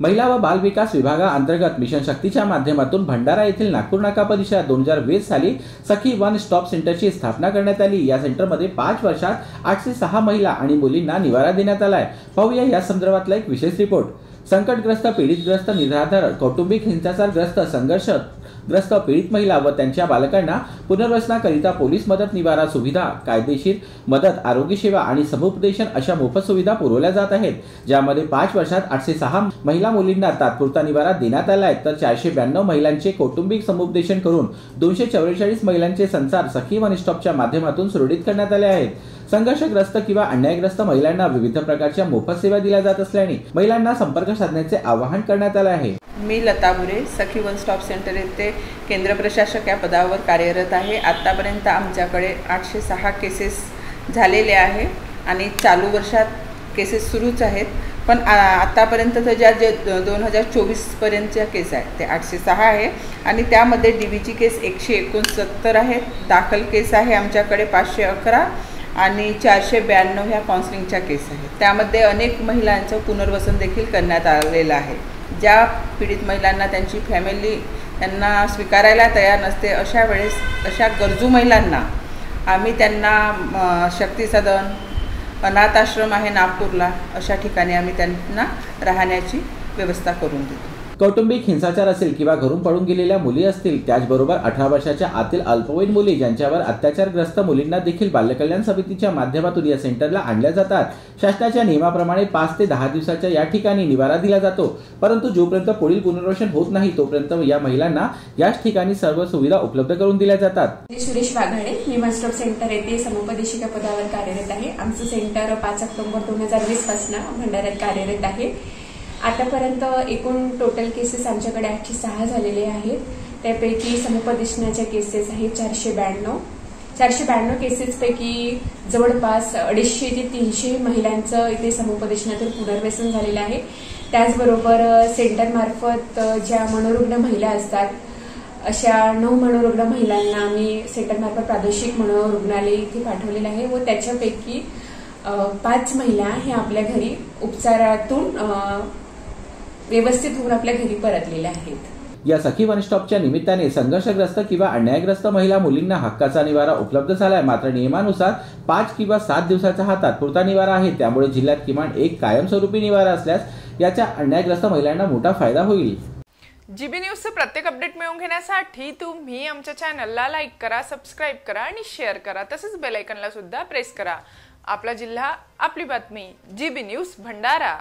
महिला व बाल विकास विभागाअंतर्गत मिशन शक्तीच्या माध्यमातून भंडारा येथील नागपूर नाका परिसरात 2020 साली सखी वन स्टॉप सेंटरची स्थापना करण्यात आली। या सेंटरमध्ये 5 वर्षात 806 महिला आणि मुलींना निवारा देण्यात आलाय। पाहूया या संदर्भातला एक विशेष रिपोर्ट। संकटग्रस्त, पीडितग्रस्त, निराधार, कौटुंबिक हिंसाचारग्रस्त, संघर्षग्रस्त पीडित महिला व त्यांच्या बालकांना पुनर्वसनाकरिता पोलीस मदत, निवारा सुविधा, कायदेशीर मदत, आरोग्य सेवा आणि समुपदेशन अशा मोफत सुविधा पुरवल्या जात आहेत। ज्यामध्ये 5 वर्षात 806 महिला मुलींना तात्पुरता निवारा देण्यात आला आहे, तर 492 महिलांचे कौटुंबिक समुपदेशन करून 244 महिलांचे संसार सखी वन स्टॉपच्या माध्यमातून सुरळीत करण्यात आले आहेत। संघर्षग्रस्त किंवा अन्यायग्रस्त महिलांना विविध प्रकारच्या मोफत सेवा दिल्या जात असल्याने महिलांना संपर्क साधण्याचे आवाहन करण्यात आले आहे। मी लता बुरे, सखी वन स्टॉप सेंटर येथे केंद्र प्रशासक या पदावर कार्यरत आहे। आतापर्यंत आमच्याकडे 806 केसेस झालेले आहे आणि चालू वर्षात केसेस सुरूच आहेत। पण आतापर्यंत ज्या 2024 पर्यंतच्या केस आहेत ते 806 आहे आणि त्यामध्ये डीबीची केस 169 आहेत, दाखल केस आहे आमच्याकडे 511 आणि 492 ह्या काउन्सिलिंगच्या केस आहेत। त्यामध्ये अनेक महिलांचं पुनर्वसन देखील करण्यात आलेलं आहे। ज्या पीडित महिलांना त्यांची फॅमिली त्यांना स्वीकारायला तयार नसते, अशा वेळेस अशा गरजू महिलांना आम्ही त्यांना शक्ती सदन, अनाथ आश्रम आहे नागपूरला, अशा ठिकाणी आम्ही त्यांना राहण्याची व्यवस्था करून देतो। कौटुंबिक हिंसाचार असेल किंवा घरून पळून गेलेल्या मुली असतील, त्याचबरोबर 18 वर्षाच्या आतील अल्पवयीन मुली ज्यांच्यावर अत्याचारग्रस्त मुलींना देखील बालकल्याण समितीच्या माध्यमातून या सेंटरला आणल्या जातात। शासनाच्या नियमाप्रमाणे 5 ते 10 दिवसाच्या या ठिकाणी निवारा दिला जातो, परंतु जोपर्यंत पुढील पुनर्वसन होत नाही तोपर्यंत या महिलांना याच ठिकाणी सर्व सुविधा उपलब्ध करून दिल्या जातात। सुरेश वाघाडे, मी वन स्टॉप सेंटर येथे समुपदेशिका पदावर कार्यरत आहे। आमचं सेंटर 5 ऑक्टोबर 2020 पासून भंडाऱ्यात कार्यरत आहे। आतापर्यंत एकूण टोटल केसेस आमच्याकडे 806 झालेले आहेत। त्यापैकी समुपदेशनाच्या केसेस आहेत 492 केसेसपैकी जवळपास 250 ते 300 महिलांचं इथे समुपदेशनातून पुनर्वसन झालेलं आहे। त्याचबरोबर सेंटरमार्फत ज्या मनोरुग्ण महिला असतात, अशा 9 मनोरुग्ण महिलांना आम्ही सेंटरमार्फत प्रादेशिक मनोरुग्णालय इथे पाठवलेलं आहे व त्याच्यापैकी 5 महिला हे आपल्या घरी उपचारातून व्यवस्थित होऊन आपल्या घरी परतलेल्या आहेत। या सखी वन स्टॉपच्या निमित्ताने संघर्षग्रस्त किंवा अन्यायग्रस्त महिला मुलींना हक्काचा निवारा उपलब्ध झालाय। मात्र नियमानुसार 5 किंवा 7 दिवसाचा हा तात्पुरता निवारा आहे, त्यामुळे जिल्ह्यात किमान एक कायमस्वरूपी निवारा असल्यास याचा अन्यायग्रस्त महिलांना मोठा फायदा होईल। जीबी न्यूजचे प्रत्येक अपडेट मिळवून घेण्यासाठी तुम्ही आमच्या चॅनलला लाईक करा, सबस्क्राइब करा आणि शेअर करा, तसेच बेल आयकॉनला सुद्धा प्रेस करा। आपला जिल्हा, आपली बातमी, जीबी न्यूज भंडारा।